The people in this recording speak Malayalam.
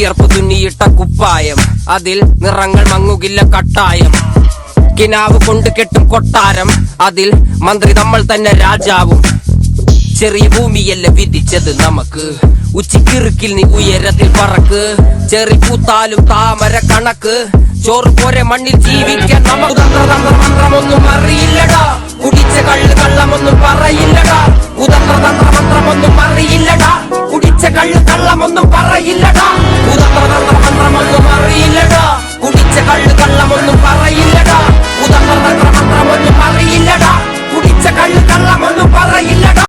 വിയർപ്പ് തുന്നിയിട്ട കുപ്പായം, അതിൽ നിറങ്ങൾ മങ്ങുകില്ല കട്ടായം. കിനാവ് കൊണ്ട് കെട്ടും കൊട്ടാരം, അതിൽ മന്ത്രി നമ്മൾ തന്നെ രാജാവും. ചെറിയ ഭൂമിയല്ല വിധിച്ചത് നമുക്ക്, ഉച്ചിക്കിറുക്കിൽ നീ ഉയരത്തിൽ പറക്ക്. ചെറി പൂത്താലും താമര കണക്ക്, ചോറ് പോരെ മണ്ണിൽ ജീവിക്കാൻ നമുക്ക്. തന്ത്രമന്ത്രമൊന്നും അറിയില്ലടാ, കുടിച്ച കള്ളമൊന്നും പറയില്ല.